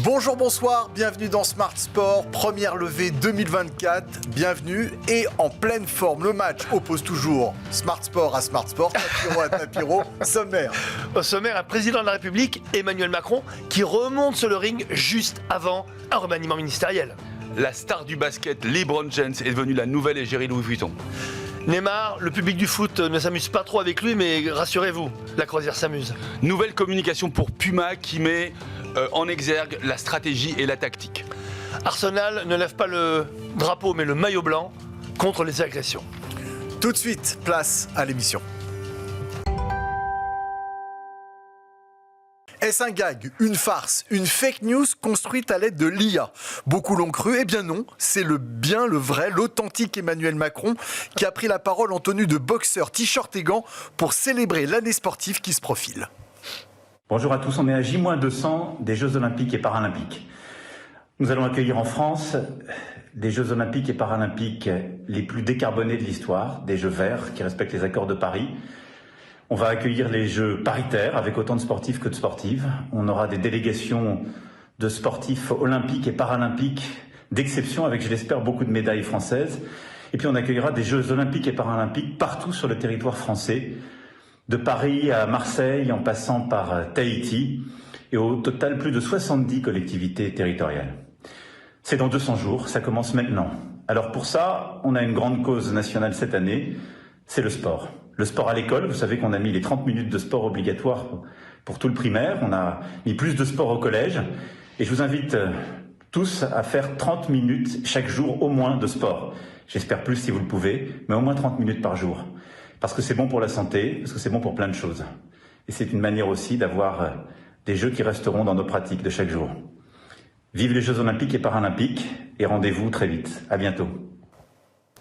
Bonjour, bonsoir, bienvenue dans Smart Sport, première levée 2024, bienvenue et en pleine forme. Le match oppose toujours Smart Sport à Smart Sport, Tapiro à Tapiro, sommaire. Au sommaire, un président de la République, Emmanuel Macron, qui remonte sur le ring juste avant un remaniement ministériel. La star du basket, LeBron James, est devenue la nouvelle égérie Louis Vuitton. Neymar, le public du foot ne s'amuse pas trop avec lui, mais rassurez-vous, la croisière s'amuse. Nouvelle communication pour Puma qui met en exergue la stratégie et la tactique. Arsenal ne lève pas le drapeau, mais le maillot blanc contre les agressions. Tout de suite, place à l'émission. Est-ce un gag, une farce, une fake news construite à l'aide de l'IA? Beaucoup l'ont cru, eh bien non, c'est le vrai, l'authentique Emmanuel Macron qui a pris la parole en tenue de boxeur, t-shirt et gants pour célébrer l'année sportive qui se profile. Bonjour à tous, on est à J-200 des Jeux Olympiques et Paralympiques. Nous allons accueillir en France des Jeux Olympiques et Paralympiques les plus décarbonés de l'histoire, des Jeux verts qui respectent les accords de Paris. On va accueillir les Jeux paritaires avec autant de sportifs que de sportives. On aura des délégations de sportifs olympiques et paralympiques d'exception avec, je l'espère, beaucoup de médailles françaises. Et puis on accueillera des Jeux olympiques et paralympiques partout sur le territoire français, de Paris à Marseille en passant par Tahiti et au total plus de 70 collectivités territoriales. C'est dans 200 jours, ça commence maintenant. Alors pour ça, on a une grande cause nationale cette année, c'est le sport. Le sport à l'école, vous savez qu'on a mis les 30 minutes de sport obligatoires pour tout le primaire, on a mis plus de sport au collège, et je vous invite tous à faire 30 minutes chaque jour au moins de sport. J'espère plus si vous le pouvez, mais au moins 30 minutes par jour. Parce que c'est bon pour la santé, parce que c'est bon pour plein de choses. Et c'est une manière aussi d'avoir des jeux qui resteront dans nos pratiques de chaque jour. Vive les Jeux Olympiques et Paralympiques, et rendez-vous très vite. À bientôt.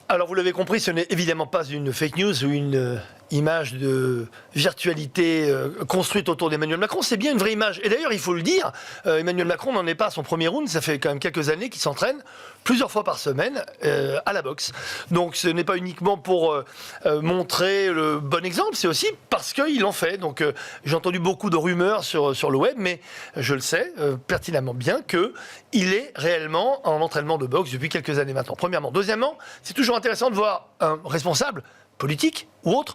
Alors vous l'avez compris, ce n'est évidemment pas une fake news ou une image de virtualité construite autour d'Emmanuel Macron, c'est bien une vraie image. Et d'ailleurs, il faut le dire, Emmanuel Macron n'en est pas à son premier round, ça fait quand même quelques années qu'il s'entraîne plusieurs fois par semaine à la boxe. Donc ce n'est pas uniquement pour montrer le bon exemple, c'est aussi parce qu'il en fait. Donc j'ai entendu beaucoup de rumeurs sur le web, mais je le sais pertinemment bien qu'il est réellement en entraînement de boxe depuis quelques années maintenant, premièrement. Deuxièmement, c'est toujours intéressant de voir un responsable politique ou autre,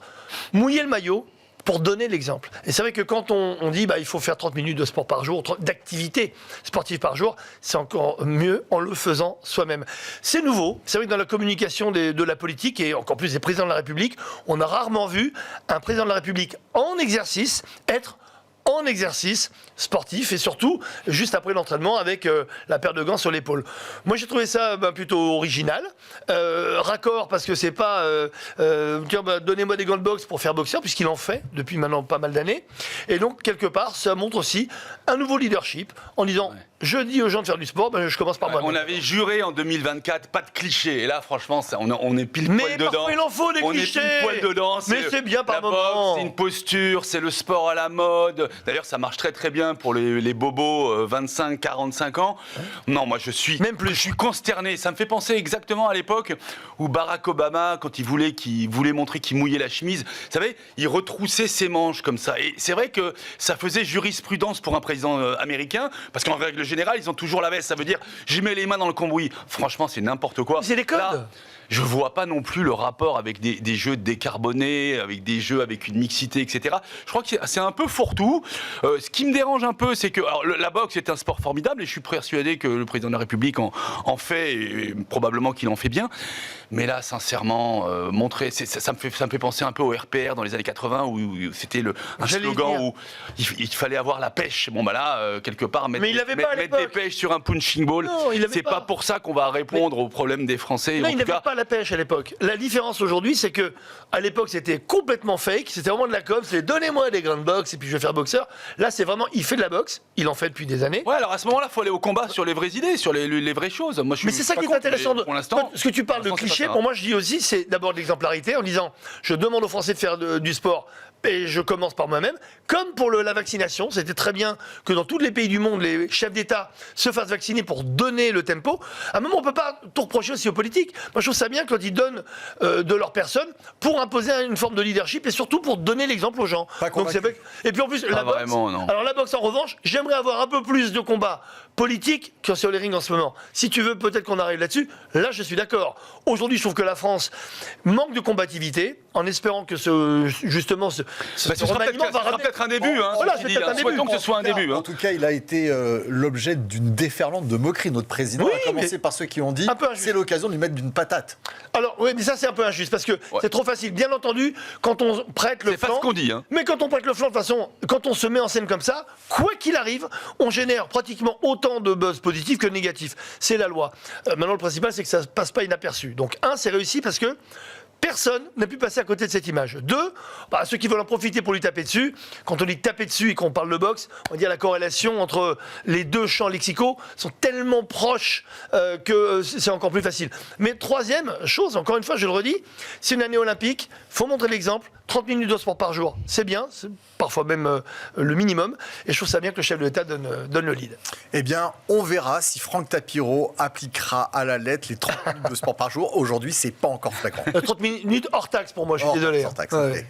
mouiller le maillot pour donner l'exemple. Et c'est vrai que quand on dit il faut faire 30 minutes de sport par jour, d'activité sportive par jour, c'est encore mieux en le faisant soi-même. C'est nouveau. C'est vrai que dans la communication de la politique, et encore plus des présidents de la République, on a rarement vu un président de la République en exercice être en exercice sportif et surtout juste après l'entraînement avec la paire de gants sur l'épaule. Moi j'ai trouvé ça plutôt original, raccord parce que c'est pas donnez-moi des gants de boxe pour faire boxeur puisqu'il en fait depuis maintenant pas mal d'années et donc quelque part ça montre aussi un nouveau leadership en disant je dis aux gens de faire du sport, je commence par moi-même. On avait juré en 2024, pas de clichés. Et là, franchement, on est pile poil dedans. Mais parfois, il en faut des clichés. On est pile poil dedans. Mais c'est bien par moment. Boxe, c'est une posture, c'est le sport à la mode. D'ailleurs, ça marche très très bien pour les bobos 25-45 ans. Non, moi, je suis consterné. Ça me fait penser exactement à l'époque où Barack Obama, quand il voulait montrer qu'il mouillait la chemise, vous savez, il retroussait ses manches comme ça. Et c'est vrai que ça faisait jurisprudence pour un président américain, parce qu'en règle général, ils ont toujours la veste. Ça veut dire, j'y mets les mains dans le cambouis. Franchement, c'est n'importe quoi. C'est les codes. Là, je vois pas non plus le rapport avec des jeux décarbonés, avec des jeux avec une mixité, etc. Je crois que c'est un peu fourre-tout. Ce qui me dérange un peu, c'est que la boxe est un sport formidable et je suis persuadé que le président de la République en fait, et probablement qu'il en fait bien. Mais là, sincèrement, ça me fait penser un peu au RPR dans les années 80 où c'était un slogan où il fallait avoir la pêche. Bon, là, quelque part, mettre des pêches sur un punching ball, c'est pas pour ça qu'on va répondre aux problèmes des Français. Non, il n'avait pas la pêche à l'époque. La différence aujourd'hui, c'est que à l'époque, c'était complètement fake. C'était vraiment de la com. C'est donnez-moi des grandes boxe et puis je vais faire boxeur. Là, c'est vraiment, il fait de la boxe. Il en fait depuis des années. Ouais, alors à ce moment-là, il faut aller au combat sur les vraies idées, sur les vraies choses. Moi, mais c'est ça qui est intéressant. Pour l'instant, ce que tu parles de cliché, pour moi, je dis aussi, c'est d'abord de l'exemplarité en disant, je demande aux Français de faire du sport et je commence par moi-même, comme pour la vaccination, c'était très bien que dans tous les pays du monde, les chefs d'État se fassent vacciner pour donner le tempo. À un moment, on ne peut pas tout reprocher aussi aux politiques. Moi, je trouve ça bien quand ils donnent de leur personne pour imposer une forme de leadership et surtout pour donner l'exemple aux gens. Et puis en plus, la boxe, vraiment, non. alors la boxe, en revanche, j'aimerais avoir un peu plus de combats politiques que sur les rings en ce moment. Si tu veux, peut-être qu'on arrive là-dessus. Là, je suis d'accord. Aujourd'hui, je trouve que la France manque de combativité, en espérant que ce sera peut-être un début. Voilà, c'est peut-être un début. Souhaitons que ce soit un début. En tout cas, il a été l'objet d'une déferlante de moqueries. Notre président a commencé par ceux qui ont dit c'est l'occasion de lui mettre d'une patate. Alors, oui, mais ça, c'est un peu injuste, parce que c'est trop facile. Bien entendu, quand on prête le flanc... C'est pas ce qu'on dit. Mais quand on prête le flanc, de toute façon, quand on se met en scène comme ça, quoi qu'il arrive, on génère pratiquement autant de buzz positif que négatif. C'est la loi. Maintenant, le principal, c'est que ça ne passe pas inaperçu. Donc, c'est réussi parce que personne n'a pu passer à côté de cette image. 2, ceux qui veulent en profiter pour lui taper dessus, quand on dit taper dessus et qu'on parle de boxe, on va dire la corrélation entre les deux champs lexicaux sont tellement proches que c'est encore plus facile. Mais 3e chose, encore une fois, je le redis, c'est une année olympique, il faut montrer l'exemple, 30 minutes de sport par jour, c'est bien, c'est parfois même le minimum, et je trouve ça bien que le chef de l'État donne le lead. Eh bien, on verra si Franck Tapiro appliquera à la lettre les 30 minutes de sport par jour. Aujourd'hui, c'est pas encore flagrant. 30 minutes hors taxe pour moi, je suis désolé. Hors taxe, okay.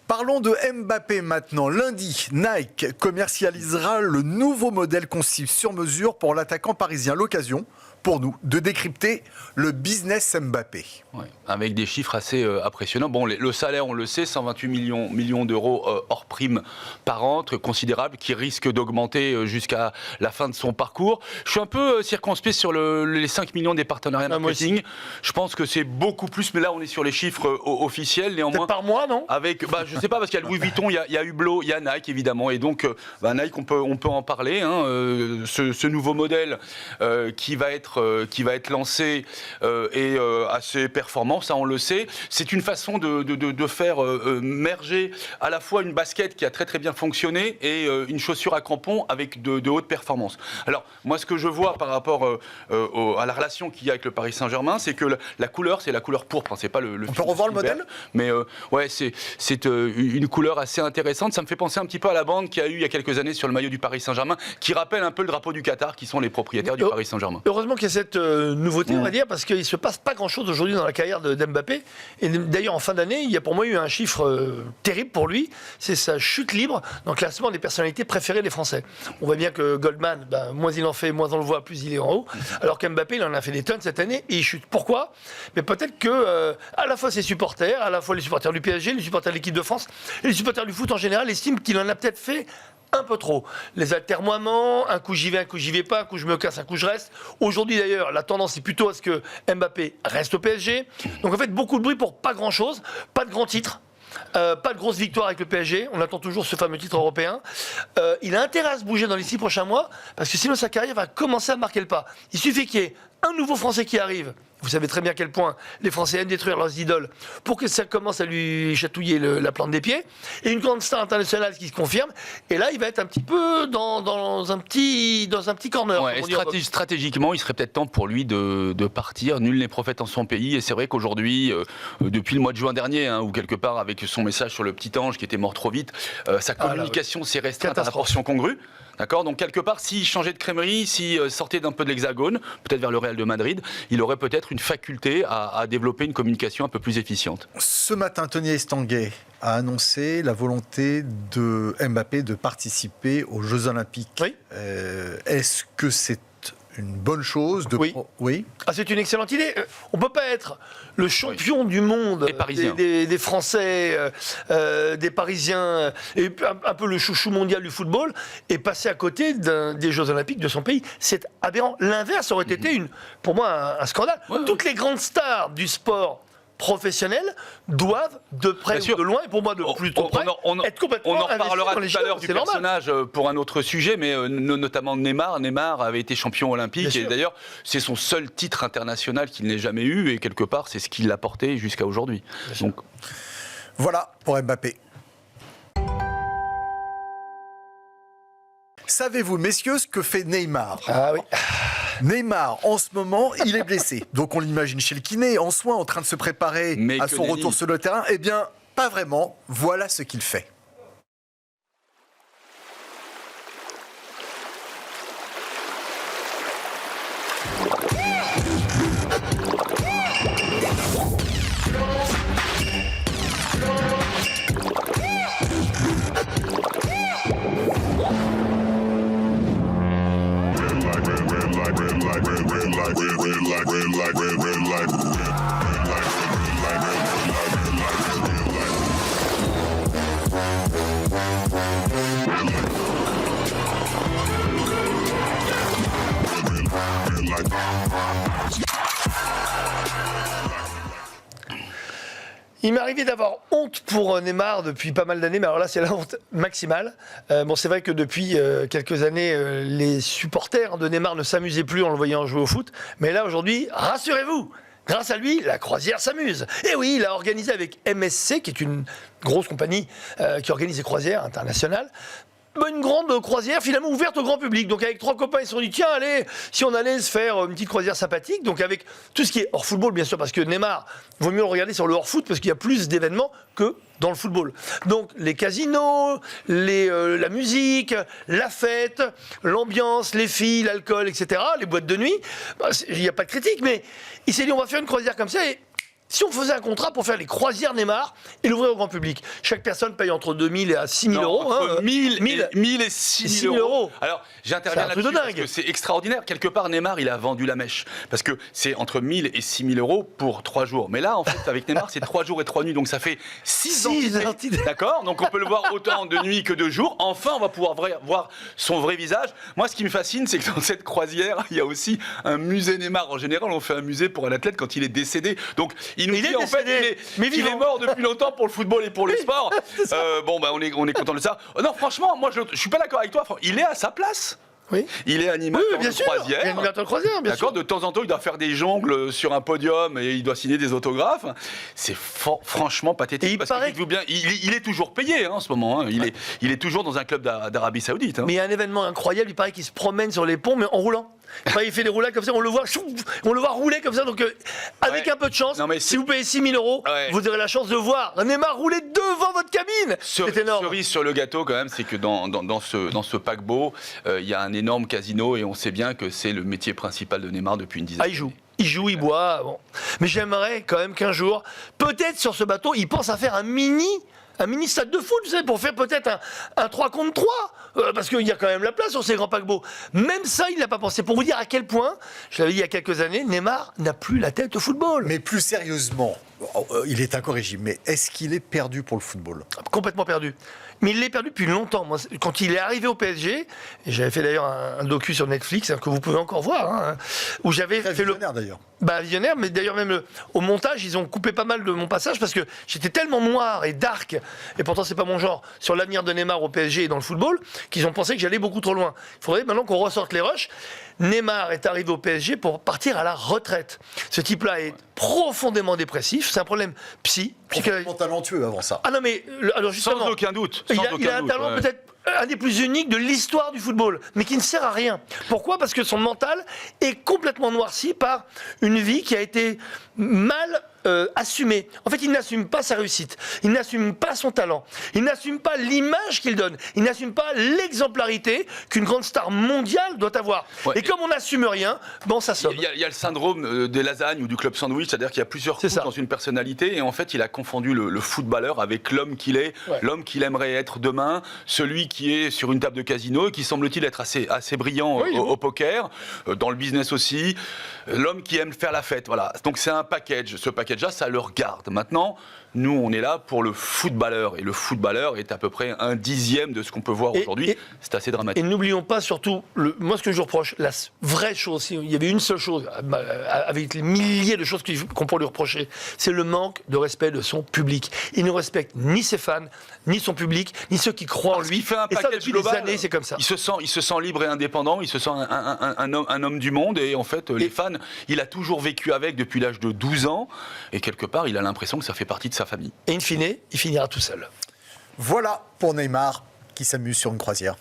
Parlons de Mbappé maintenant. Lundi, Nike commercialisera le nouveau modèle conçu sur mesure pour l'attaquant parisien. L'occasion, pour nous, de décrypter le business Mbappé. Ouais, avec des chiffres assez impressionnants. Bon, le salaire, on le sait, 128 millions d'euros hors prime par an, très considérable, qui risque d'augmenter jusqu'à la fin de son parcours. Je suis un peu circonspect sur les 5 millions des partenariats marketing. Je pense que c'est beaucoup plus, mais là, on est sur les chiffres officiels. Néanmoins, par mois, non ? Avec, je sais pas, parce qu'il y a Louis Vuitton, il y a Hublot, il y a Nike, évidemment. Et donc, Nike, on peut en parler. Ce nouveau modèle qui va être lancé est assez performant, ça on le sait. C'est une façon de faire merger à la fois une basket qui a très très bien fonctionné et une chaussure à crampons avec de hautes performances. Alors moi ce que je vois par rapport à la relation qu'il y a avec le Paris Saint-Germain, c'est que la couleur, c'est la couleur pourpre, c'est pas le on peut revoir le modèle ? Mais ouais, c'est une couleur assez intéressante. Ça me fait penser un petit peu à la bande qu'il y a eu il y a quelques années sur le maillot du Paris Saint-Germain, qui rappelle un peu le drapeau du Qatar, qui sont les propriétaires du Paris Saint-Germain. Heureusement qu'il y a cette nouveauté, on va dire, parce qu'il ne se passe pas grand-chose aujourd'hui dans la carrière d'Mbappé. Et d'ailleurs, en fin d'année, il y a pour moi eu un chiffre terrible pour lui, c'est sa chute libre dans le classement des personnalités préférées des Français. On voit bien que Goldman, moins il en fait, moins on le voit, plus il est en haut. Alors qu'Mbappé, il en a fait des tonnes cette année et il chute. Pourquoi ? Mais peut-être que à la fois ses supporters, à la fois les supporters du PSG, les supporters de l'équipe de France et les supporters du foot en général estiment qu'il en a peut-être fait un peu trop. Les atermoiements, un coup j'y vais, un coup j'y vais pas, un coup je me casse, un coup je reste. Aujourd'hui d'ailleurs, la tendance est plutôt à ce que Mbappé reste au PSG. Donc en fait, beaucoup de bruit pour pas grand-chose, pas de grands titres. Pas de grosse victoire avec le PSG, on attend toujours ce fameux titre européen. Il a intérêt à se bouger dans les 6 prochains mois, parce que sinon sa carrière va commencer à marquer le pas. Il suffit qu'il y ait un nouveau Français qui arrive. Vous savez très bien à quel point les Français aiment détruire leurs idoles pour que ça commence à lui chatouiller la plante des pieds. Et une grande star internationale qui se confirme. Et là, il va être un petit peu dans un petit corner. Ouais, stratégiquement, il serait peut-être temps pour lui de partir. Nul n'est prophète en son pays. Et c'est vrai qu'aujourd'hui, depuis le mois de juin dernier, ou quelque part avec son message sur le petit ange qui était mort trop vite, sa communication s'est restreinte à la portion congrue. D'accord ? Donc quelque part, s'il changeait de crèmerie, s'il sortait d'un peu de l'hexagone, peut-être vers le Real de Madrid, il aurait peut-être une faculté à développer une communication un peu plus efficiente. Ce matin, Tony Estanguet a annoncé la volonté de Mbappé de participer aux Jeux Olympiques. Oui. Est-ce que c'est une bonne chose Oui. C'est une excellente idée. On ne peut pas être le champion du monde des Français, des Parisiens, et un peu le chouchou mondial du football, et passer à côté des Jeux Olympiques de son pays. C'est aberrant. L'inverse aurait été, pour moi, un scandale. Toutes les grandes stars du sport professionnels doivent de près ou de loin, et pour moi de plutôt près, être complètement on en reparlera tout à l'heure du personnage normal. Pour un autre sujet, mais notamment Neymar. Neymar avait été champion olympique et d'ailleurs c'est son seul titre international qu'il n'ait jamais eu et quelque part c'est ce qui l'a porté jusqu'à aujourd'hui. Donc voilà pour Mbappé. Savez-vous, messieurs, ce que fait Neymar ? Ah oui. Neymar, en ce moment, il est blessé. Donc on l'imagine chez le kiné, en soins, en train de se préparer Mais à que son nenni. retour sur le terrain. Eh bien, pas vraiment. Voilà ce qu'il fait. Il m'est arrivé d'avoir honte pour Neymar depuis pas mal d'années, mais alors là, c'est la honte maximale. Bon, c'est vrai que depuis quelques années, les supporters de Neymar ne s'amusaient plus en le voyant jouer au foot. Mais là, aujourd'hui, rassurez-vous, grâce à lui, la croisière s'amuse. Et oui, il a organisé avec MSC, qui est une grosse compagnie qui organise des croisières internationales, une grande croisière finalement ouverte au grand public. Donc avec 3 copains, ils se sont dit tiens, allez, si on allait se faire une petite croisière sympathique, donc avec tout ce qui est hors football bien sûr, parce que Neymar, vaut mieux le regarder sur le hors foot parce qu'il y a plus d'événements que dans le football. Donc les casinos, la musique, la fête, l'ambiance, les filles, l'alcool, etc., les boîtes de nuit, il n'y a pas de critique, mais il s'est dit on va faire une croisière comme ça et si on faisait un contrat pour faire les croisières Neymar et l'ouvrir au grand public, chaque personne paye entre 2 000 et 6 000 euros. Entre 1000 et 6 000 euros. Alors, j'interviens C'est un truc là-dessus de parce dingue. que c'est extraordinaire. Quelque part, Neymar, il a vendu la mèche. Parce que c'est entre 1000 et 6 000 euros pour 3 jours. Mais là, en fait, avec Neymar, c'est 3 jours et 3 nuits. Donc, ça fait 6 entités. D'accord ? Donc, on peut le voir autant de nuits que de jours. Enfin, on va pouvoir voir son vrai visage. Moi, ce qui me fascine, c'est que dans cette croisière, il y a aussi un musée Neymar. En général, on fait un musée pour un athlète quand il est décédé. Donc, il nous dit, en fait, il est mort depuis longtemps pour le football et pour le sport. Bon, bah, on est content de ça. Non, franchement, moi, je suis pas d'accord avec toi. Il est à sa place. Oui. Il est animateur bien de sûr. croisière. Il est animateur de croisière, bien sûr. D'accord. De temps en temps, il doit faire des jongles sur un podium et il doit signer des autographes. C'est franchement pathétique. Et il parce paraît que dites-vous bien, il est toujours payé en ce moment. Hein. Il est toujours dans un club d'Arabie Saoudite. Hein. Mais il y a un événement incroyable, il paraît qu'il se promène sur les ponts, mais en roulant. Il fait des roulades comme ça, on le voit rouler comme ça. Donc, avec un peu de chance, si vous payez 6 000 euros, vous aurez la chance de voir Neymar rouler devant votre cabine. C'est énorme. Cerise sur le gâteau, quand même, c'est que dans ce paquebot, il y a un énorme casino et on sait bien que c'est le métier principal de Neymar depuis une dizaine d'années. Il joue, il boit. Bon. Mais j'aimerais quand même qu'un jour, peut-être sur ce bateau, il pense à faire un mini stade de foot, vous savez, pour faire peut-être un 3 contre 3, parce qu'il y a quand même la place sur ces grands paquebots. Même ça, il n'a pas pensé. Pour vous dire à quel point, je l'avais dit il y a quelques années, Neymar n'a plus la tête au football. Mais plus sérieusement, il est incorrigible, mais est-ce qu'il est perdu pour le football ? Complètement perdu. Mais il l'est perdu depuis longtemps. Moi, quand il est arrivé au PSG, et j'avais fait d'ailleurs un docu sur Netflix, hein, que vous pouvez encore voir, hein, où j'avais fait visionnaire, d'ailleurs. Visionnaire, mais d'ailleurs même au montage, ils ont coupé pas mal de mon passage parce que j'étais tellement noir et dark, et pourtant c'est pas mon genre, sur l'avenir de Neymar au PSG et dans le football, qu'ils ont pensé que j'allais beaucoup trop loin. Il faudrait maintenant qu'on ressorte les rushs. Neymar est arrivé au PSG pour partir à la retraite. Ce type-là est profondément dépressif, c'est un problème Profondément talentueux avant ça. Ah non mais, alors justement... Sans aucun doute. Il a un talent peut-être un des plus uniques de l'histoire du football, mais qui ne sert à rien. Pourquoi ? Parce que son mental est complètement noirci par une vie qui a été mal assumée. En fait, il n'assume pas sa réussite, il n'assume pas son talent, il n'assume pas l'image qu'il donne, il n'assume pas l'exemplarité qu'une grande star mondiale doit avoir. Ouais. Et comme on n'assume rien, bon, ça somme. Il y a le syndrome des lasagnes ou du club sandwich, c'est-à-dire qu'il y a plusieurs coups dans une personnalité, et en fait, il a confondu le footballeur avec l'homme qu'il est, l'homme qu'il aimerait être demain, celui qui est sur une table de casino et qui semble-t-il être assez brillant au poker, dans le business aussi, l'homme qui aime faire la fête. Voilà. Donc c'est un package. Ce package-là, ça le regarde. Maintenant, nous, on est là pour le footballeur. Et le footballeur est à peu près 1/10 de ce qu'on peut voir aujourd'hui. C'est assez dramatique. Et n'oublions pas surtout, moi ce que je vous reproche, la vraie chose, il y avait une seule chose, avec les milliers de choses qu'on pourrait lui reprocher, c'est le manque de respect de son public. Il ne respecte ni ses fans, ni son public, ni ceux qui croient en lui. Il fait un et ça, package depuis global. des années, c'est comme ça. Il se sent libre et indépendant, il se sent un homme du monde. Et en fait, les fans, il a toujours vécu avec depuis l'âge de 12 ans. Et quelque part, il a l'impression que ça fait partie de sa famille. Et in fine, il finira tout seul. Voilà pour Neymar qui s'amuse sur une croisière.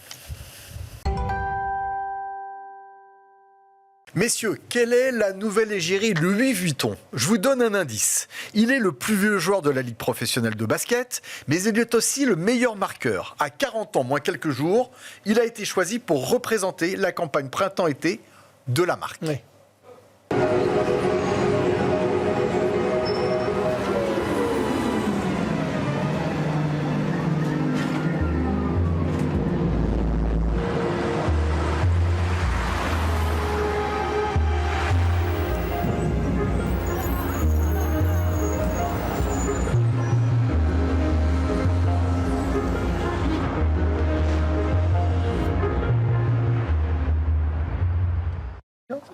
Messieurs, quelle est la nouvelle égérie Louis Vuitton? Je vous donne un indice. Il est le plus vieux joueur de la Ligue professionnelle de basket, mais il est aussi le meilleur marqueur. À 40 ans, moins quelques jours, il a été choisi pour représenter la campagne printemps-été de la marque. Oui.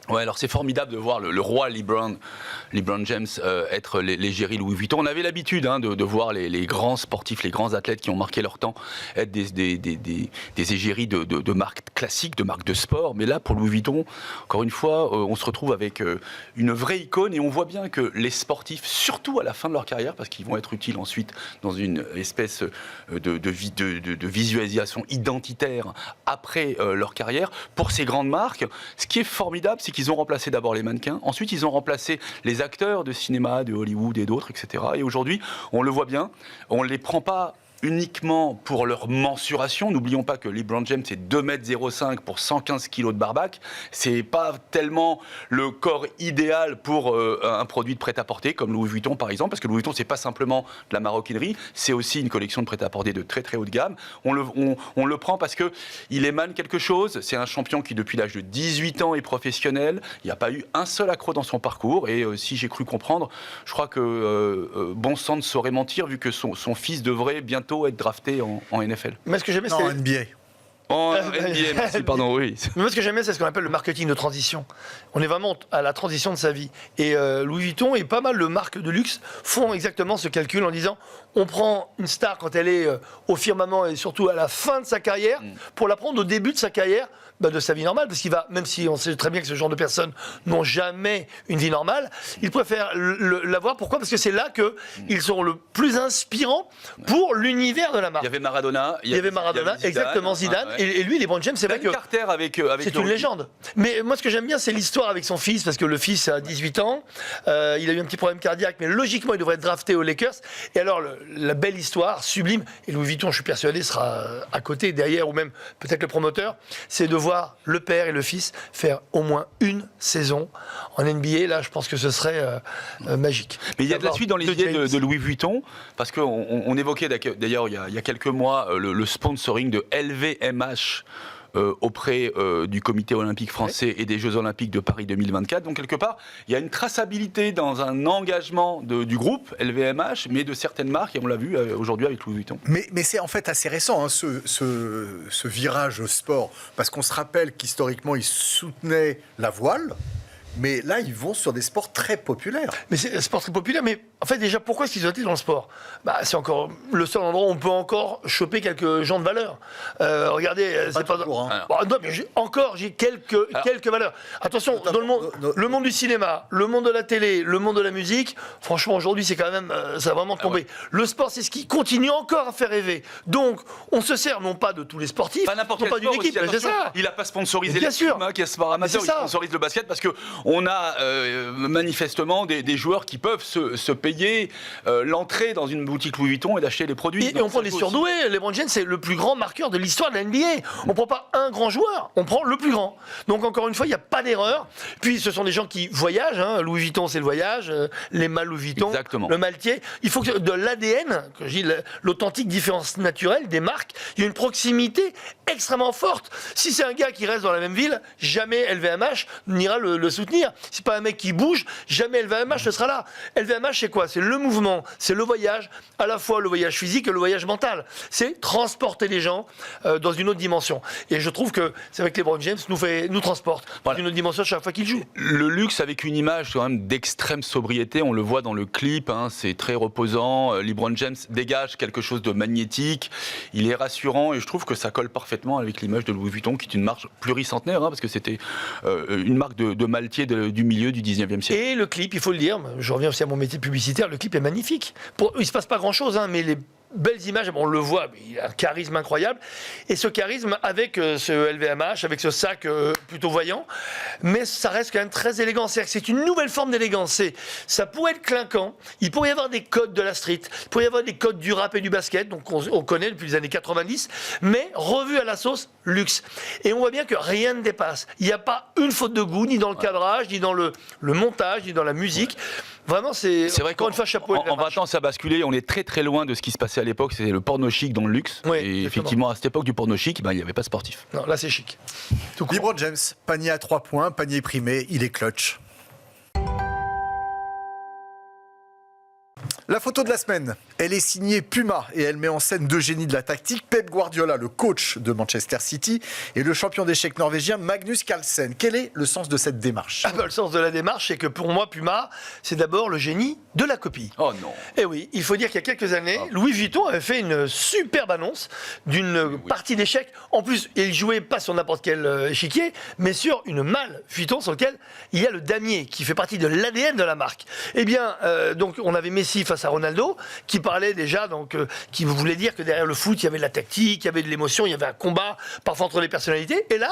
Ouais, alors c'est formidable de voir le roi LeBron James être l'égérie Louis Vuitton. On avait l'habitude de voir les grands sportifs, les grands athlètes qui ont marqué leur temps être des égéries de marques classiques, de marques de sport. Mais là, pour Louis Vuitton, encore une fois, on se retrouve avec une vraie icône et on voit bien que les sportifs, surtout à la fin de leur carrière, parce qu'ils vont être utiles ensuite dans une espèce de visualisation identitaire après leur carrière, pour ces grandes marques, ce qui est formidable, c'est qu'ils ont remplacé d'abord les mannequins, ensuite ils ont remplacé les acteurs de cinéma, de Hollywood et d'autres, etc. Et aujourd'hui, on le voit bien, on ne les prend pas uniquement pour leur mensuration. N'oublions pas que LeBron James c'est 2,05 m pour 115 kg de barbac. C'est pas tellement le corps idéal pour un produit de prêt-à-porter comme Louis Vuitton par exemple, parce que Louis Vuitton c'est pas simplement de la maroquinerie, c'est aussi une collection de prêt-à-porter de très très haut de gamme. On le prend parce que il émane quelque chose. C'est un champion qui depuis l'âge de 18 ans est professionnel. Il n'y a pas eu un seul accroc dans son parcours et si j'ai cru comprendre, je crois que bon sang ne saurait mentir vu que son fils devrait bientôt être drafté en NFL. Mais ce que j'aimais, Non, c'est... NBA. En NBA, merci, pardon, oui. Mais moi, ce que j'aimais, c'est ce qu'on appelle le marketing de transition. On est vraiment à la transition de sa vie. Et Louis Vuitton et pas mal de marques de luxe font exactement ce calcul en disant on prend une star quand elle est au firmament et surtout à la fin de sa carrière pour la prendre au début de sa carrière, de sa vie normale, parce qu'il va, même si on sait très bien que ce genre de personnes n'ont jamais une vie normale, ils préfèrent l'avoir. Pourquoi ? Parce que c'est là qu'ils seront le plus inspirants pour l'univers de la marque. Il y avait Maradona. Il y avait Maradona, exactement, Zidane. Ouais. Et lui, LeBron James, c'est vrai que Carter avec c'est une légende. Mais moi, ce que j'aime bien, c'est l'histoire avec son fils, parce que le fils a 18 ans, il a eu un petit problème cardiaque, mais logiquement, il devrait être drafté aux Lakers. Et alors, la belle histoire, sublime, et Louis Vuitton, je suis persuadé, sera à côté, derrière, ou même peut-être le promoteur, c'est de voir le père et le fils faire au moins une saison en NBA. Là, je pense que ce serait magique. Mais il y a de la suite dans les idées de Louis Vuitton, parce qu'on évoquait d'ailleurs il y a quelques mois le sponsoring de LVMH auprès du Comité olympique français et des Jeux olympiques de Paris 2024. Donc quelque part, il y a une traçabilité dans un engagement du groupe LVMH, mais de certaines marques, et on l'a vu aujourd'hui avec Louis Vuitton. Mais c'est en fait assez récent, ce virage sport, parce qu'on se rappelle qu'historiquement, ils soutenaient la voile. Mais là, ils vont sur des sports très populaires. Mais c'est un sport très populaire, mais en fait, déjà, pourquoi est-ce qu'ils ont été dans le sport ? C'est encore le seul endroit où on peut encore choper quelques gens de valeur. Regardez, c'est pas... toujours, hein. Non, mais j'ai quelques valeurs. Attention, dans le monde du cinéma, le monde de la télé, le monde de la musique, franchement, aujourd'hui, c'est quand même... ça a vraiment tombé. Ouais. Le sport, c'est ce qui continue encore à faire rêver. Donc, on se sert non pas de tous les sportifs, pas n'importe non pas d'une équipe, aussi, c'est ça. Il n'a pas sponsorisé les films, qui est sport amateur, il sponsorise le basket parce que on a manifestement des joueurs qui peuvent se payer l'entrée dans une boutique Louis Vuitton et d'acheter les produits. Et on prend les surdoués. LeBron James, c'est le plus grand marqueur de l'histoire de la NBA. On ne prend pas un grand joueur, on prend le plus grand. Donc encore une fois, il n'y a pas d'erreur. Puis ce sont des gens qui voyagent. Louis Vuitton, c'est le voyage. Les mâles Louis Vuitton, exactement. Le maltier. Il faut que de l'ADN, que je dis l'authentique différence naturelle des marques, il y a une proximité extrêmement forte. Si c'est un gars qui reste dans la même ville, jamais LVMH n'ira le soutenir. C'est pas un mec qui bouge, jamais LVMH ne sera là. LVMH, c'est quoi ? C'est le mouvement, c'est le voyage, à la fois le voyage physique et le voyage mental. C'est transporter les gens dans une autre dimension. Et je trouve que c'est vrai que LeBron James nous transporte dans une autre dimension chaque fois qu'il joue. Le luxe avec une image quand même d'extrême sobriété, on le voit dans le clip, c'est très reposant. LeBron James dégage quelque chose de magnétique, il est rassurant et je trouve que ça colle parfaitement avec l'image de Louis Vuitton qui est une marque pluricentenaire, parce que c'était une marque de maltier du milieu du 19e siècle. Et le clip, il faut le dire, je reviens aussi à mon métier publicitaire, le clip est magnifique. Il ne se passe pas grand-chose, mais belles images, on le voit, il a un charisme incroyable, et ce charisme avec ce LVMH, avec ce sac plutôt voyant, mais ça reste quand même très élégant, c'est-à-dire que c'est une nouvelle forme d'élégance, ça pourrait être clinquant, il pourrait y avoir des codes de la street, il pourrait y avoir des codes du rap et du basket, donc on connaît depuis les années 90, mais revu à la sauce luxe, et on voit bien que rien ne dépasse, il n'y a pas une faute de goût, ni dans le cadrage, ni dans le montage, ni dans la musique. Vraiment, c'est vrai encore une fois chapeau. En 20 ans, ça a basculé. On est très très loin de ce qui se passait à l'époque. C'était le porno chic dans le luxe. Oui, et exactement. effectivement, à cette époque du porno chic, il n'y avait pas de sportif. Non, là c'est chic. Tout court. LeBron James, panier à 3 points, panier primé, il est clutch. La photo de la semaine, elle est signée Puma et elle met en scène deux génies de la tactique, Pep Guardiola, le coach de Manchester City, et le champion d'échecs norvégien Magnus Carlsen. Quel est le sens de cette démarche ? Le sens de la démarche, c'est que pour moi, Puma, c'est d'abord le génie de la copie. Oh non. Et oui, il faut dire qu'il y a quelques années, Louis Vuitton avait fait une superbe annonce d'une partie d'échecs. En plus, il jouait pas sur n'importe quel échiquier, mais sur une malle Vuitton sur laquelle il y a le damier, qui fait partie de l'ADN de la marque. Eh bien, donc on avait Messi face à Ronaldo, qui parlait déjà, qui voulait dire que derrière le foot, il y avait de la tactique, il y avait de l'émotion, il y avait un combat, parfois entre les personnalités. Et là,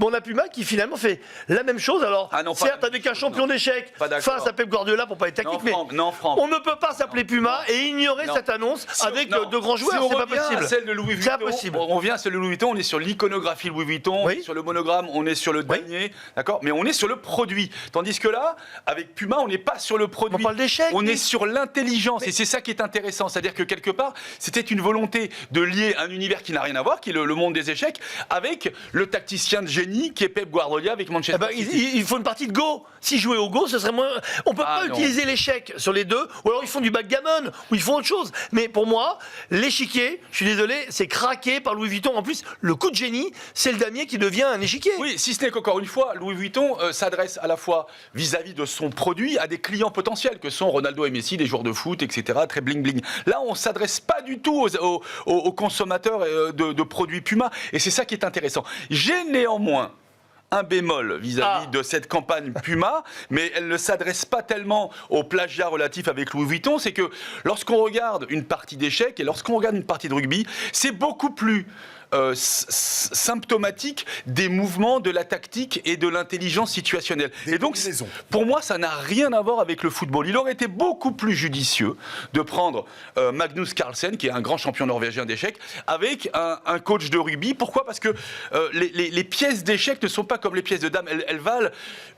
on a Puma qui finalement fait la même chose. Alors, certes, avec un champion d'échecs face à Pep Guardiola pour pas être tactique, mais on ne peut pas s'appeler Puma et ignorer cette annonce avec de grands joueurs. Si c'est pas possible. Celle de Louis Vuitton, c'est impossible. On revient à celle de Louis Vuitton, on est sur l'iconographie Louis Vuitton, on est sur le monogramme, on est sur le damier, d'accord, mais on est sur le produit. Tandis que là, avec Puma, on n'est pas sur le produit. On parle d'échecs. On est sur l'intelligence, et c'est ça qui est intéressant. C'est-à-dire que quelque part, c'était une volonté de lier un univers qui n'a rien à voir, qui est le monde des échecs, avec le tacticien de génie qui est Pep Guardiola avec Manchester City. Il faut une partie de Go. Si jouer au Go, ce serait moins. On peut pas utiliser l'échec sur les deux, ou alors ils font du backgammon, ou ils font autre chose. Mais pour moi, l'échiquier, je suis désolé, c'est craqué par Louis Vuitton. En plus, le coup de génie, c'est le damier qui devient un échiquier. Oui, si ce n'est qu'encore une fois, Louis Vuitton s'adresse à la fois vis-à-vis de son produit à des clients potentiels que sont Ronaldo et Messi, des joueurs de foot, etc. Très bling bling. Là, on s'adresse pas du tout aux consommateurs de produits Puma, et c'est ça qui est intéressant. J'ai néanmoins un bémol vis-à-vis de cette campagne Puma, mais elle ne s'adresse pas tellement au plagiat relatif avec Louis Vuitton, c'est que lorsqu'on regarde une partie d'échecs et lorsqu'on regarde une partie de rugby, c'est beaucoup plus symptomatique des mouvements, de la tactique et de l'intelligence situationnelle. Et donc, pour moi, ça n'a rien à voir avec le football. Il aurait été beaucoup plus judicieux de prendre Magnus Carlsen, qui est un grand champion norvégien d'échecs, avec un coach de rugby. Pourquoi ? Parce que les pièces d'échecs ne sont pas comme les pièces de dames. Elles valent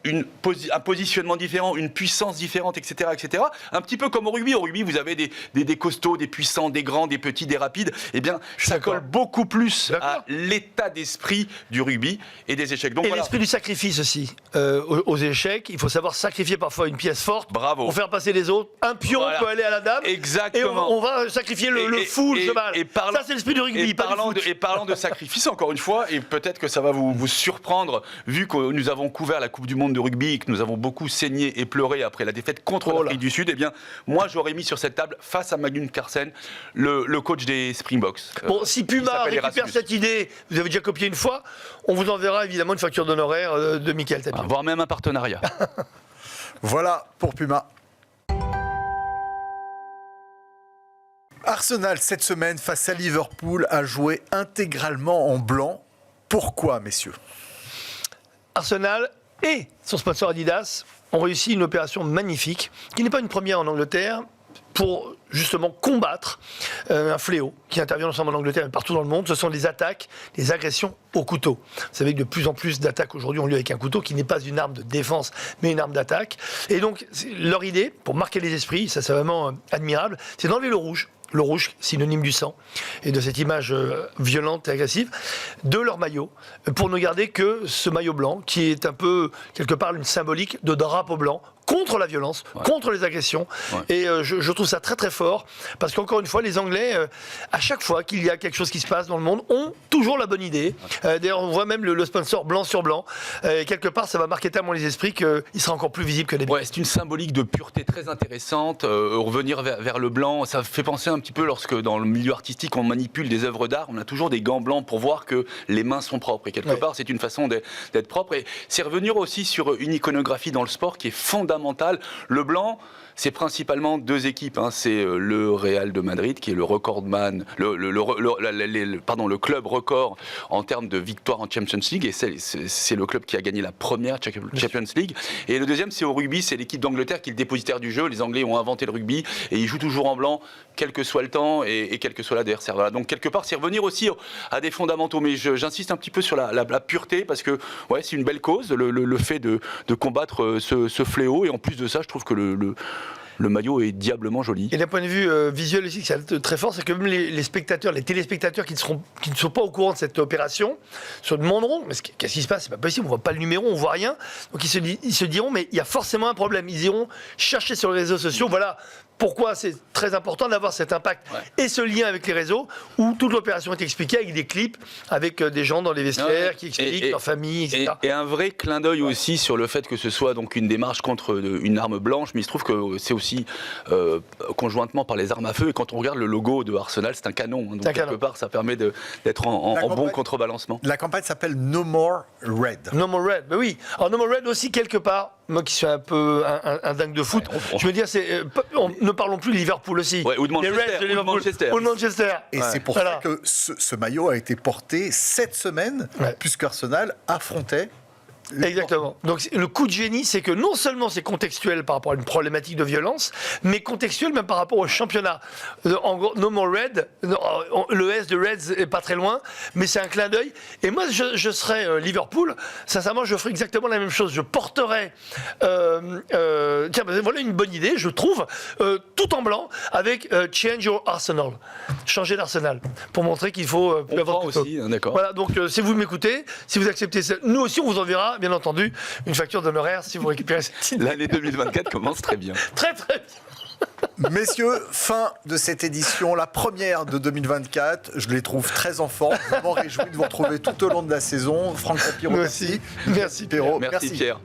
un positionnement différent, une puissance différente, etc., etc. Un petit peu comme au rugby. Au rugby, vous avez des costauds, des puissants, des grands, des petits, des rapides. Eh bien, ça colle beaucoup plus à l'état d'esprit du rugby et des échecs. Donc, l'esprit du sacrifice aussi. Aux échecs, il faut savoir sacrifier parfois une pièce forte pour faire passer les autres. Un pion peut aller à la dame. Exactement. Et on va sacrifier le fou, le cheval. Ça, c'est l'esprit du rugby, pas du foot. Et parlant de sacrifice, encore une fois, et peut-être que ça va vous surprendre, vu que nous avons couvert la Coupe du Monde de rugby et que nous avons beaucoup saigné et pleuré après la défaite contre l'Afrique du Sud, eh bien, moi, j'aurais mis sur cette table, face à Magnus Carlsen, le coach des Springboks. Bon, si Puma récupère cette idée, vous avez déjà copié une fois, on vous enverra évidemment une facture d'honoraires de Michael Tapie. Voire même un partenariat. Voilà pour Puma. Arsenal, cette semaine, face à Liverpool, a joué intégralement en blanc. Pourquoi, messieurs ? Arsenal et son sponsor Adidas ont réussi une opération magnifique, qui n'est pas une première en Angleterre, pour justement combattre un fléau qui intervient non seulement en Angleterre mais partout dans le monde. Ce sont les attaques, les agressions au couteau. Vous savez que de plus en plus d'attaques aujourd'hui ont lieu avec un couteau qui n'est pas une arme de défense mais une arme d'attaque. Et donc leur idée, pour marquer les esprits, ça c'est vraiment admirable, c'est d'enlever le rouge, synonyme du sang, et de cette image violente et agressive, de leur maillot, pour ne garder que ce maillot blanc, qui est un peu, quelque part, une symbolique de drapeau blanc, contre la violence, contre les agressions. Et je trouve ça très très fort, parce qu'encore une fois, les Anglais, à chaque fois qu'il y a quelque chose qui se passe dans le monde, ont toujours la bonne idée. D'ailleurs, on voit même le sponsor blanc sur blanc. Et quelque part, ça va marquer tellement les esprits qu'il sera encore plus visible que les c'est une symbolique de pureté très intéressante. Revenir vers le blanc, ça fait penser un petit peu lorsque dans le milieu artistique, on manipule des œuvres d'art, on a toujours des gants blancs pour voir que les mains sont propres. Et quelque part, c'est une façon d'être propre. Et c'est revenir aussi sur une iconographie dans le sport qui est fondamentale fondamentale. Le blanc, c'est principalement deux équipes. C'est le Real de Madrid, qui est le recordman, le club record en termes de victoires en Champions League. Et c'est le club qui a gagné la première Champions League. Et le deuxième, c'est au rugby, c'est l'équipe d'Angleterre qui est le dépositaire du jeu. Les Anglais ont inventé le rugby et ils jouent toujours en blanc, quel que soit le temps et quel que soit l'adversaire. Voilà. Donc quelque part, c'est revenir aussi à des fondamentaux. Mais j'insiste un petit peu sur la pureté, parce que c'est une belle cause, le fait de combattre ce fléau. Et en plus de ça, je trouve que le maillot est diablement joli. Et d'un point de vue visuel aussi, c'est très fort, c'est que même les spectateurs, les téléspectateurs qui ne sont pas au courant de cette opération, se demanderont, mais qu'est-ce qui se passe? C'est pas possible, on voit pas le numéro, on voit rien. Donc ils se diront, mais il y a forcément un problème. Ils iront chercher sur les réseaux sociaux, voilà pourquoi c'est très important d'avoir cet impact et ce lien avec les réseaux, où toute l'opération est expliquée avec des clips, avec des gens dans les vestiaires qui expliquent leur famille, etc. Et un vrai clin d'œil aussi sur le fait que ce soit donc une démarche contre une arme blanche, mais il se trouve que c'est aussi conjointement par les armes à feu. Et quand on regarde le logo de Arsenal, c'est un canon. Donc quelque part, ça permet d'être en bon contrebalancement. La campagne s'appelle No More Red. No More Red, ben oui. Alors No More Red aussi, quelque part, moi qui suis un peu un dingue de foot, je me dis, ne parlons plus de Liverpool aussi. Ou de Manchester. Les Reds de Liverpool, ou de Manchester. Et c'est pour ça que ce maillot a été porté cette semaine, puisque Arsenal affrontait. Exactement. Donc le coup de génie, c'est que non seulement c'est contextuel par rapport à une problématique de violence, mais contextuel même par rapport au championnat. En gros, No More Red, le S de Reds est pas très loin, mais c'est un clin d'œil. Et moi, je serais Liverpool, sincèrement, je ferais exactement la même chose. Je porterais, tiens, voilà une bonne idée, je trouve, tout en blanc, avec Change Your Arsenal, changer d'Arsenal, pour montrer qu'il faut plus avoir aussi, d'accord. Voilà, donc si vous m'écoutez, si vous acceptez ça, nous aussi on vous enverra bien entendu une facture d'honoraires si vous récupérez cette idée. L'année 2024 commence très bien. Très très bien. Messieurs, fin de cette édition, la première de 2024. Je les trouve très en forme. Je m'en réjouis de vous retrouver tout au long de la saison. Franck Tapiro, merci. Merci Perrault, merci Pierre.